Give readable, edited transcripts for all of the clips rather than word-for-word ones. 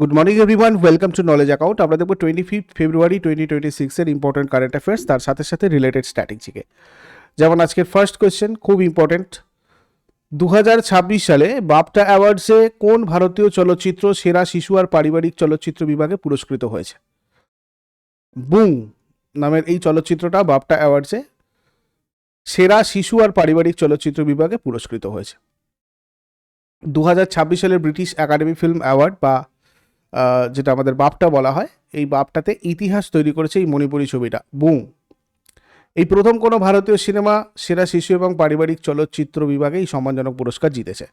Good morning everyone, welcome to knowledge account. আমরা দেখবো 25 ফেব্রুয়ারি 2026 important current affairs, তার সাথে সাথে রিলেটেড স্ট্র্যাটেজিকে। যেমন আজকের ফার্স্ট কোয়েশ্চেন খুব ইম্পর্টেন্ট। 2026 সালে বাফটা অ্যাওয়ার্ডসে কোন ভারতীয় চলচ্চিত্র সেরা শিশু আর পারিবারিক চলচ্চিত্র বিভাগে পুরস্কৃত হয়েছে? বুং নামের এই চলচ্চিত্রটা বাফটা অ্যাওয়ার্ডসে সেরা শিশু আর পারিবারিক চলচ্চিত্র বিভাগে পুরস্কৃত হয়েছে। 2026 সালের ব্রিটিশ একাডেমি ফিল্ম অ্যাওয়ার্ড বা যেটা আমাদের বাফটা বলা হয়, এই বাফটাতে ইতিহাস তৈরি করেছে এই মণিপুরী ছবিটা বুং। এই প্রথম কোনো ভারতীয় সিনেমা সেরা শিশু এবং পারিবারিক চলচ্চিত্র বিভাগে এই সম্মানজনক পুরস্কার জিতেছে।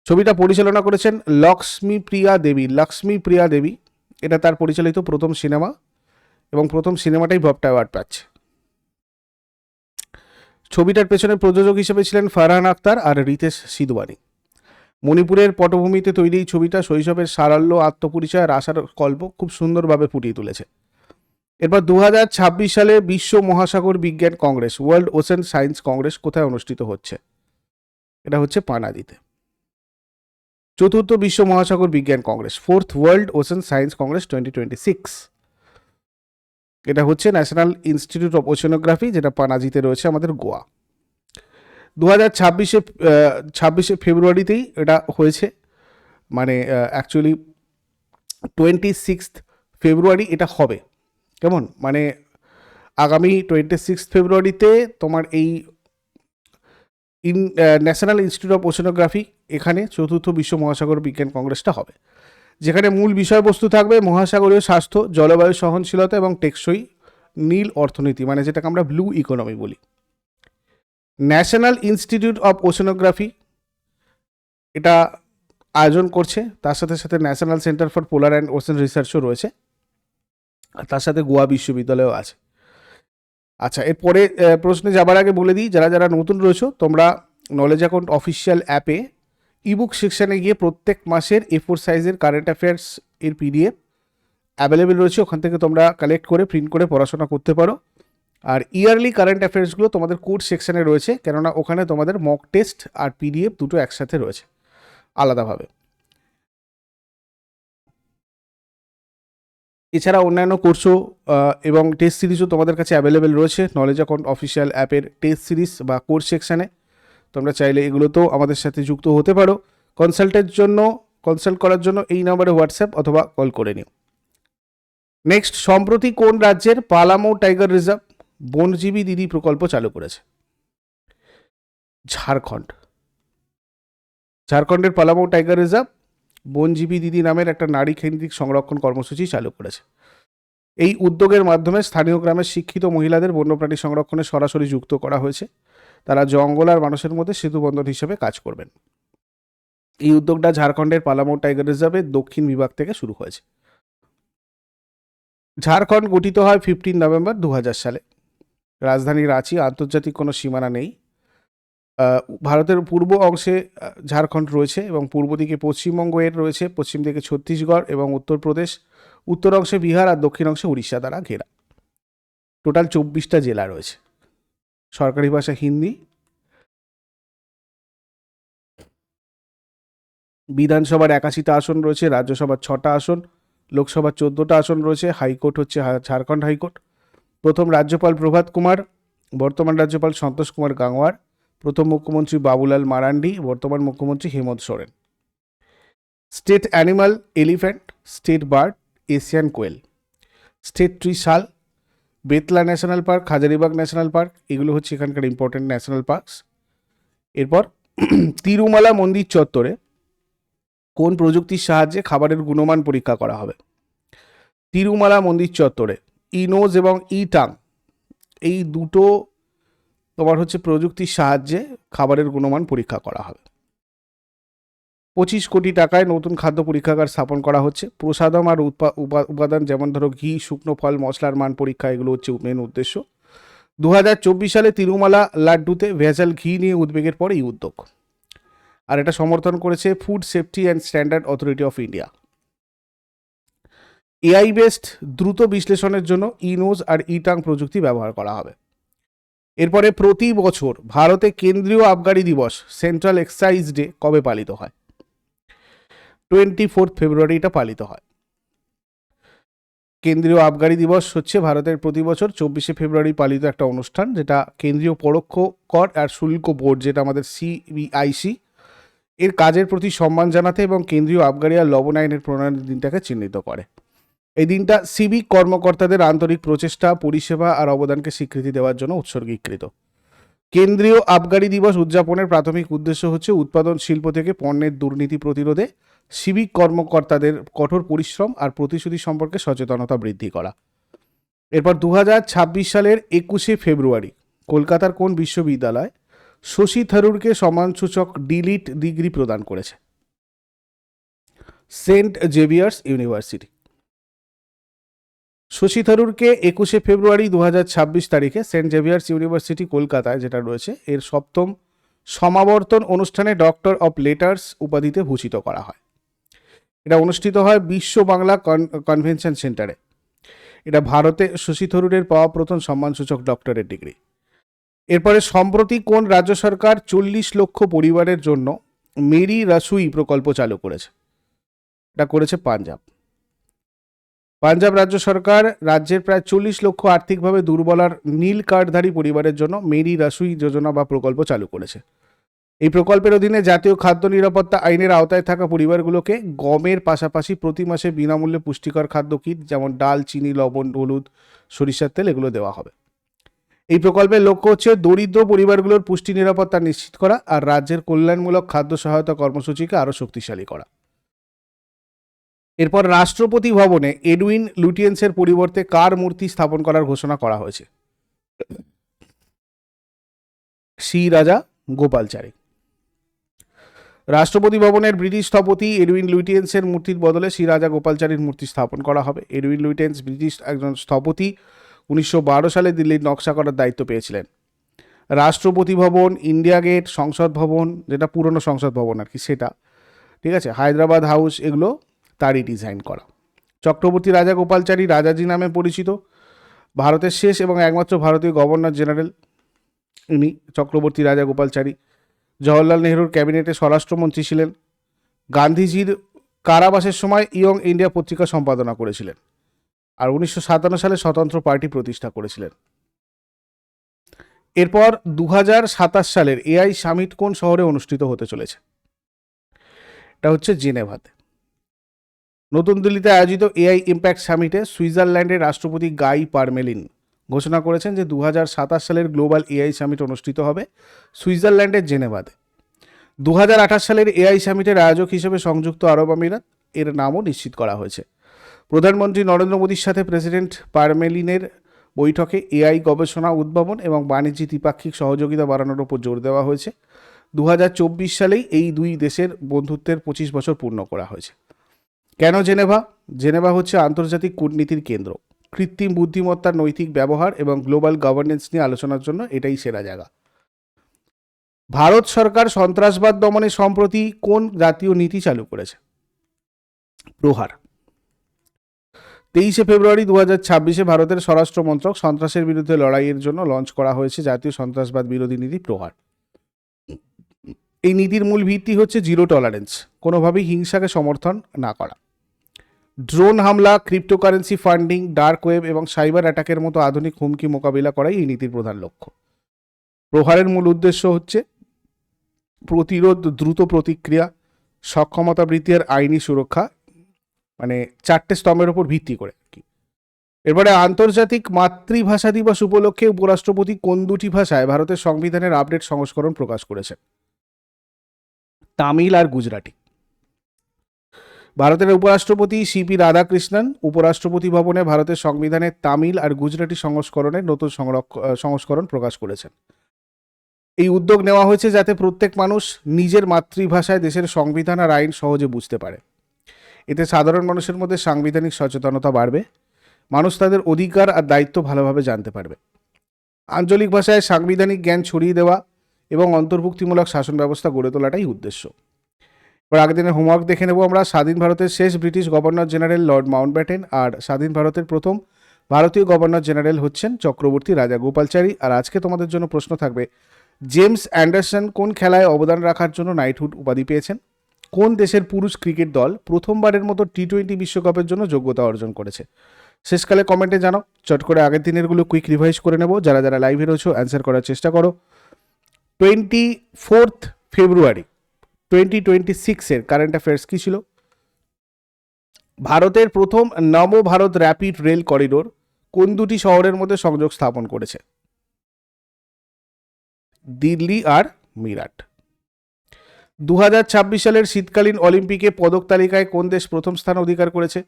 ছবিটা পরিচালনা করেছেন লক্ষ্মী প্রিয়া দেবী। এটা তার পরিচালিত প্রথম সিনেমা এবং প্রথম সিনেমাটাই বাফটা অ্যাওয়ার্ড পাচ্ছে। ছবিটার পেছনে প্রযোজক হিসেবে ছিলেন ফারহান আখতার আর রিতেশ সিধওয়ানি। মণিপুরের পটভূমিতে তৈরি এই ছবিটা শৈশবের সারল্য, আত্মপরিচয় আর আশার গল্প খুব সুন্দরভাবে ফুটিয়ে তুলেছে। এরপর 2026 সালে বিশ্ব মহাসাগর বিজ্ঞান Congress, world ocean science Congress কোথায় অনুষ্ঠিত হচ্ছে? এটা হচ্ছে পানাজিতে। চতুর্থ বিশ্ব মহাসাগর বিজ্ঞান Congress, fourth world ocean science Congress 2026, এটা হচ্ছে ন্যাশনাল ইনস্টিটিউট অফ ওশেনোগ্রাফি, যেটা পানাজিতে রয়েছে আমাদের গোয়া। 2026 ফেব্রুয়ারিতেই এটা হয়েছে, মানে অ্যাকচুয়ালি 26 ফেব্রুয়ারি এটা হবে। কেমন, মানে আগামী 26 ফেব্রুয়ারিতে তোমার এই ন্যাশনাল ইনস্টিটিউট অফ ওশেনোগ্রাফি এখানে চতুর্থ বিশ্ব মহাসাগর বিজ্ঞান কংগ্রেসটা হবে, যেখানে মূল বিষয়বস্তু থাকবে মহাসাগরীয় স্বাস্থ্য, জলবায়ু সহনশীলতা এবং টেকসই নীল অর্থনীতি, মানে যেটাকে আমরা ব্লু ইকোনমি বলি। ন্যাশনাল ইনস্টিটিউট অফ ওশেনোগ্রাফি এটা আয়োজন করছে, তার সাথে সাথে National Centre for Polar and Ocean রিসার্চও রয়েছে, আর তার সাথে গোয়া বিশ্ববিদ্যালয়ও আছে। আচ্ছা, এরপরে প্রশ্নে যাবার আগে বলে দিই, যারা যারা নতুন রয়েছো তোমরা নলেজ অ্যাকাউন্ট অফিসিয়াল অ্যাপে ইবুক সেকশানে গিয়ে প্রত্যেক মাসের A4 সাইজের কারেন্ট অ্যাফেয়ার্স এর PDF অ্যাভেলেবেল রয়েছে, ওখান থেকে তোমরা কালেক্ট করে প্রিন্ট করে পড়াশোনা করতে পারো। আর ইয়ারলি কারেন্ট অ্যাফেয়ার্সগুলো তোমাদের কোর্স সেকশানে রয়েছে, কেননা ওখানে তোমাদের মক টেস্ট আর PDF দুটো একসাথে রয়েছে আলাদাভাবে। এছাড়া অন্যান্য কোর্সও এবং টেস্ট সিরিজও তোমাদের কাছে অ্যাভেলেবেল রয়েছে নলেজ অ্যাকাউন্ট অফিসিয়াল অ্যাপের টেস্ট সিরিজ বা কোর্স সেকশানে। তোমরা চাইলে এগুলোতেও আমাদের সাথে যুক্ত হতে পারো। কনসাল্ট করার জন্য এই নম্বরে হোয়াটসঅ্যাপ অথবা কল করে নিও। নেক্সট, সম্প্রতি কোন রাজ্যের পালামৌ টাইগার রিজার্ভ বনজীবী দিদি প্রকল্প চালু করেছে? ঝাড়খণ্ডের পালামৌ টাইগার রিজার্ভ বনজীবী দিদি নামের একটা নারী কেন্দ্রিক সংরক্ষণ কর্মসূচি চালু করেছে। এই উদ্যোগের মাধ্যমে স্থানীয় গ্রামের শিক্ষিত মহিলাদের বন্যপ্রাণী সংরক্ষণে সরাসরি যুক্ত করা হয়েছে। তারা জঙ্গল আর মানুষের মধ্যে সেতুবন্ধন হিসেবে কাজ করবেন। এই উদ্যোগটা ঝাড়খণ্ডের পালামৌ টাইগার রিজার্ভের দক্ষিণ বিভাগ থেকে শুরু হয়েছে। ঝাড়খণ্ড গঠিত হয় 15 নভেম্বর 2000 সালে। রাজধানী রাঁচি, আন্তর্জাতিক কোনো সীমানা নেই। ভারতের পূর্ব অংশে ঝাড়খণ্ড রয়েছে এবং পূর্ব দিকে পশ্চিমবঙ্গ এর রয়েছে, পশ্চিম দিকে ছত্তিশগড় এবং উত্তরপ্রদেশ, উত্তর অংশে বিহার আর দক্ষিণ অংশে উড়িষ্যা দ্বারা ঘেরা। টোটাল 24টা জেলা রয়েছে। সরকারি ভাষা হিন্দি। বিধানসভার 81টা আসন রয়েছে, রাজ্যসভার 6টা আসন, লোকসভার 14টা আসন রয়েছে। হাইকোর্ট হচ্ছে ঝাড়খণ্ড হাইকোর্ট। প্রথম রাজ্যপাল প্রভাত কুমার, বর্তমান রাজ্যপাল সন্তোষ কুমার গাংওয়ার। প্রথম মুখ্যমন্ত্রী বাবুলাল মারান্ডি, বর্তমান মুখ্যমন্ত্রী Hemant Soren. State animal elephant, state bird Asian koel. State tree sal, Betla National Park, Hazaribagh National Park, এগুলো হচ্ছে এখানকার ইম্পর্টেন্ট ন্যাশনাল পার্কস। এরপর তিরুমালা মন্দির চত্বরে কোন প্রযুক্তির সাহায্যে খাবারের গুণমান পরীক্ষা করা হবে? তিরুমালা মন্দির চত্বরে ইনোজ এবং ইটাং এই দুটো তোমার হচ্ছে প্রযুক্তির সাহায্যে খাবারের গুণমান পরীক্ষা করা হবে। 25 কোটি টাকায় নতুন খাদ্য পরীক্ষাগার স্থাপন করা হচ্ছে। প্রসাদম আর উপাদান, যেমন ধরো ঘি, শুকনো ফল, মশলার মান পরীক্ষা, এগুলো হচ্ছে মেন উদ্দেশ্য। 2024 সালে তিরুমালা লাড্ডুতে ভেজাল ঘি নিয়ে উদ্বেগের পর এই উদ্যোগ, আর এটা সমর্থন করেছে food safety and standard authority of India. AI based দ্রুত বিশ্লেষণের জন্য ইনোজ আর ইটাং প্রযুক্তি ব্যবহার করা হবে। এরপরে প্রতি বছর ভারতে কেন্দ্রীয় আবগারি দিবস, সেন্ট্রাল এক্সাইজ ডে, কবে পালিত হয়? 24 ফেব্রুয়ারি এটা পালিত হয়। কেন্দ্রীয় আবগারি দিবস হচ্ছে ভারতের প্রতি বছর 24শে ফেব্রুয়ারি পালিত একটা অনুষ্ঠান, যেটা কেন্দ্রীয় পরোক্ষ কর আর শুল্ক বোর্ড, যেটা আমাদের সিবিআইসি, এর কাজের প্রতি সম্মান জানাতে এবং কেন্দ্রীয় আবগারি আর লবণ আইনের প্রণয়নের দিনটাকে চিহ্নিত করে। এই দিনটা সিভিক কর্মকর্তাদের আন্তরিক প্রচেষ্টা, পরিষেবা আর অবদানকে স্বীকৃতি দেওয়ার জন্য উৎসর্গীকৃত। কেন্দ্রীয় আবগারি দিবস উদযাপনের প্রাথমিক উদ্দেশ্য হচ্ছে উৎপাদন শিল্প থেকে পণ্যের দুর্নীতি প্রতিরোধে সিভিক কর্মকর্তাদের কঠোর পরিশ্রম আর প্রতিশ্রুতি সম্পর্কে সচেতনতা বৃদ্ধি করা। এরপর 2026 সালের 21শে ফেব্রুয়ারি কলকাতার কোন বিশ্ববিদ্যালয় শশী থারুরকে সম্মানসূচক ডিলিট ডিগ্রি প্রদান করেছে? Saint Xavier's University. শশী থারুরকে 21শে ফেব্রুয়ারি 2026 তারিখে সেন্ট জেভিয়ার্স ইউনিভার্সিটি কলকাতায় যেটা রয়েছে এর 7ম সমাবর্তন অনুষ্ঠানে ডক্টর অফ লেটার্স উপাধিতে ভূষিত করা হয়। এটা অনুষ্ঠিত হয় বিশ্ব বাংলা কনভেনশন সেন্টারে। এটা ভারতে শশী থারুরের পাওয়া প্রথম সম্মানসূচক ডক্টরেট ডিগ্রি। এরপরে সম্প্রতি কোন রাজ্য সরকার 40 লক্ষ পরিবারের জন্য মেরি রাসুই প্রকল্প চালু করেছে? এটা করেছে পাঞ্জাব। পাঞ্জাব রাজ্য সরকার রাজ্যের প্রায় 40 লক্ষ আর্থিকভাবে দুর্বল আর নীল কার্ডধারী পরিবারের জন্য মেরি রাসুই যোজনা বা প্রকল্প চালু করেছে। এই প্রকল্পের অধীনে জাতীয় খাদ্য নিরাপত্তা আইনের আওতায় থাকা পরিবারগুলোকে গমের পাশাপাশি প্রতি মাসে বিনামূল্যে পুষ্টিকর খাদ্য কিট, যেমন ডাল, চিনি, লবণ, হলুদ, সরিষার তেল, এগুলো দেওয়া হবে। এই প্রকল্পের লক্ষ্য হচ্ছে দরিদ্র পরিবারগুলোর পুষ্টি নিরাপত্তা নিশ্চিত করা আর রাজ্যের কল্যাণমূলক খাদ্য সহায়তা কর্মসূচিকে আরও শক্তিশালী করা। এরপর রাষ্ট্রপতি ভবনে এডউইন লুটিয়েন্সের পরিবর্তে কার মূর্তি স্থাপন করার ঘোষণা করা হয়েছে? শ্রী রাজা গোপালচারী। রাষ্ট্রপতি ভবনের ব্রিটিশ স্থপতি এডউইন লুটিয়েন্সের মূর্তির বদলে শ্রী রাজা গোপালচারীর মূর্তি স্থাপন করা হবে। এডউইন লুটিয়েন্স ব্রিটিশ একজন স্থপতি, 1912 সালে দিল্লির নকশা করার দায়িত্ব পেয়েছিলেন। রাষ্ট্রপতি ভবন, ইন্ডিয়া গেট, সংসদ ভবন, যেটা পুরনো সংসদ ভবন আর কি সেটা, ঠিক আছে, হায়দ্রাবাদ হাউস, এগুলো তারই ডিজাইন করা। চক্রবর্তী রাজা গোপালচারী রাজাজি নামে পরিচিত, ভারতের শেষ এবং একমাত্র ভারতীয় গভর্নর জেনারেল ইনি চক্রবর্তী রাজা গোপালচারী। জওহরলাল নেহরুর ক্যাবিনেটে স্বরাষ্ট্রমন্ত্রী ছিলেন। গান্ধীজির কারাবাসের সময় ইয়ং ইন্ডিয়া পত্রিকা সম্পাদনা করেছিলেন আর 1957 সালে স্বতন্ত্র পার্টি প্রতিষ্ঠা করেছিলেন। এরপর 2027 সালের এআই সামিট কোন শহরে অনুষ্ঠিত হতে চলেছে? এটা হচ্ছে জেনেভাতে। নতুন দিল্লিতে আয়োজিত এআই ইম্প্যাক্ট সামিটে সুইজারল্যান্ডের রাষ্ট্রপতি গাই পারমেলিন ঘোষণা করেছেন যে 2027 সালের গ্লোবাল এআই সামিট অনুষ্ঠিত হবে সুইজারল্যান্ডের জেনেভাতে। 2028 সালের এআই সামিটের আয়োজক হিসেবে সংযুক্ত আরব আমিরাত, এর নামও নিশ্চিত করা হয়েছে। প্রধানমন্ত্রী নরেন্দ্র মোদীর সাথে প্রেসিডেন্ট পারমেলিনের বৈঠকে এআই গবেষণা, উদ্ভাবন এবং বাণিজ্যিক দ্বিপাক্ষিক সহযোগিতা বাড়ানোর উপর জোর দেওয়া হয়েছে। 2024 সালেই এই দুই দেশের বন্ধুত্বের 25 বছর পূর্ণ করা হয়েছে। কেন জেনেভা? জেনেভা হচ্ছে আন্তর্জাতিক কূটনীতির কেন্দ্র। কৃত্রিম বুদ্ধিমত্তার নৈতিক ব্যবহার এবং গ্লোবাল গভর্নেন্স নিয়ে আলোচনার জন্য এটাই সেরা জায়গা। ভারত সরকার সন্ত্রাসবাদ দমনে সম্প্রতি কোন জাতীয় নীতি চালু করেছে? প্রহার। 23শে ফেব্রুয়ারি 2026 ভারতের স্বরাষ্ট্র মন্ত্রক সন্ত্রাসের বিরুদ্ধে লড়াইয়ের জন্য লঞ্চ করা হয়েছে জাতীয় সন্ত্রাসবাদ বিরোধী নীতি প্রহার। এই নীতির মূল ভিত্তি হচ্ছে জিরো টলারেন্স, কোনোভাবেই হিংসাকে সমর্থন না করা। ড্রোন হামলা, ক্রিপ্টোকারেন্সি ফান্ডিং, ডার্ক ওয়েব এবং সাইবার অ্যাটাকের মতো আধুনিক হুমকি মোকাবিলা করাই এই নীতির প্রধান লক্ষ্য। প্রহারের মূল উদ্দেশ্য হচ্ছে প্রতিরোধ, দ্রুত প্রতিক্রিয়া, সক্ষমতা বৃদ্ধি আর আইনি সুরক্ষা, মানে 4টে স্তম্ভের উপর ভিত্তি করে আর কি। এরপরে আন্তর্জাতিক মাতৃভাষা দিবস উপলক্ষে উপরাষ্ট্রপতি কোন দুটি ভাষায় ভারতের সংবিধানের আপডেট সংস্করণ প্রকাশ করেছেন? তামিল আর গুজরাটি। ভারতের উপরাষ্ট্রপতি সিপি রাধাকৃষ্ণন উপরাষ্ট্রপতি ভবনে ভারতের সংবিধানের তামিল আর গুজরাটি সংস্করণের নতুন সংস্করণ প্রকাশ করেছেন। এই উদ্যোগ নেওয়া হয়েছে যাতে প্রত্যেক মানুষ নিজের মাতৃভাষায় দেশের সংবিধান আর আইন সহজে বুঝতে পারে। এতে সাধারণ মানুষের মধ্যে সাংবিধানিক সচেতনতা বাড়বে, মানুষ তাদের অধিকার আর দায়িত্ব ভালোভাবে জানতে পারবে। আঞ্চলিক ভাষায় সাংবিধানিক জ্ঞান ছড়িয়ে দেওয়া এবং অন্তর্ভুক্তিমূলক শাসন ব্যবস্থা গড়ে তোলাটাই উদ্দেশ্য। এবার আগের দিনের হোমওয়ার্ক দেখে নেব আমরা। স্বাধীন ভারতের শেষ British governor general Lord Mountbatten আর স্বাধীন ভারতের প্রথম ভারতীয় গভর্নর জেনারেল হচ্ছেন চক্রবর্তী রাজা গোপালচারী। আর আজকে তোমাদের জন্য প্রশ্ন থাকবে, জেমস অ্যান্ডারসন কোন খেলায় অবদান রাখার জন্য নাইটহুড উপাধি পেয়েছেন? কোন দেশের পুরুষ ক্রিকেট দল প্রথমবারের মতো টি-20 বিশ্বকাপের জন্য যোগ্যতা অর্জন করেছে? শেষকালে কমেন্টে জানাও। চট করে আগের দিনেরগুলো কুইক রিভাইজ করে নেব। যারা যারা লাইভে রয়েছে অ্যান্সার করার চেষ্টা করো। 24 ফেব্রুয়ারি 2026-এর কারেন্ট অ্যাফেয়ার্স কী ছিল? ভারতের প্রথম নব ভারত র্যাপিড রেল করিডোর কোন দুটি শহরের মধ্যে সংযোগ স্থাপন করেছে? দিল্লি আর মিরাট। 2026 সালের শীতকালীন অলিম্পিকে পদক তালিকায় কোন দেশ প্রথম স্থান অধিকার করেছে?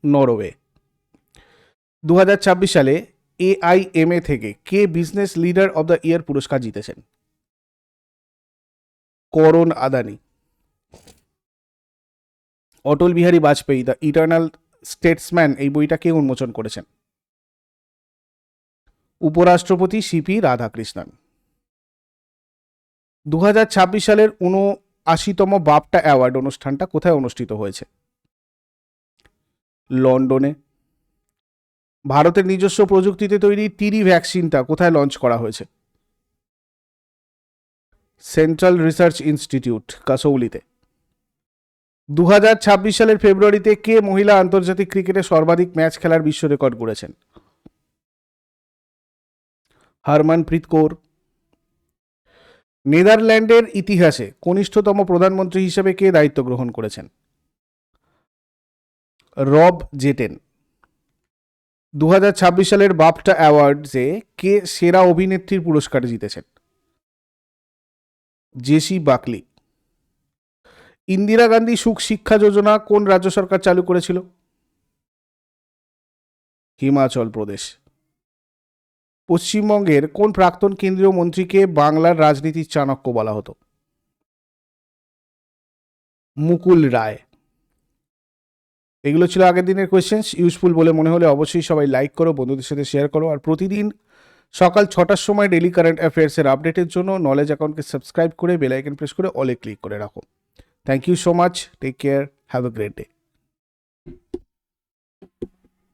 নরওয়ে। 2026 সালে AIMA থেকে কে business leader of the year পুরস্কার জিতেছেন? Karan Adani. Atal Bihari Vajpayee the eternal statesman এই বইটা কে উন্মোচন করেছেন? উপরাষ্ট্রপতি সিপি রাধাকৃষ্ণন। 2026 সালের 79তম বাফটা অ্যাওয়ার্ড অনুষ্ঠানটা কোথায় অনুষ্ঠিত হয়েছে? লন্ডনে। ভারতের নিজস্ব প্রযুক্তিতে তৈরি টিডি ভ্যাকসিনটা কোথায় লঞ্চ করা হয়েছে? Central research institute কাসৌলিতে। 2026 সালের ফেব্রুয়ারিতে কে মহিলা আন্তর্জাতিক ক্রিকেটে সর্বাধিক ম্যাচ খেলার বিশ্ব রেকর্ড করেছেন? হরমনপ্রীত কৌর। নেদারল্যান্ডের ইতিহাসে কনিষ্ঠতম প্রধানমন্ত্রী হিসেবে কে দায়িত্ব গ্রহণ করেছেন? রব জেটেন। 2026 সালের বাফটা অ্যাওয়ার্ডসে কে সেরা অভিনেত্রীর পুরস্কার জিতেছেন? জেসি বাকলি। ইন্দিরা গান্ধী সুখ শিক্ষা যোজনা কোন রাজ্য সরকার চালু করেছিল? হিমাচল প্রদেশ। পশ্চিমবঙ্গের কোন প্রাক্তন কেন্দ্রীয় মন্ত্রীকে বাংলার রাজনীতির চাণক্য বলা হতো? মুকুল রায়। এগুলো ছিল আগের দিনের কোয়েশ্চেন্স। ইউজফুল বলে মনে হলে অবশ্যই সবাই লাইক করো, বন্ধুদের সাথে শেয়ার করো, আর প্রতিদিন সকাল 6টার সময় ডেলি কারেন্ট অ্যাফেয়ার্সের আপডেটের জন্য নলেজ অ্যাকাউন্টকে সাবস্ক্রাইব করে বেল আইকন প্রেস করে অলে ক্লিক করে রাখো। Thank you so much. Take care. Have a great day.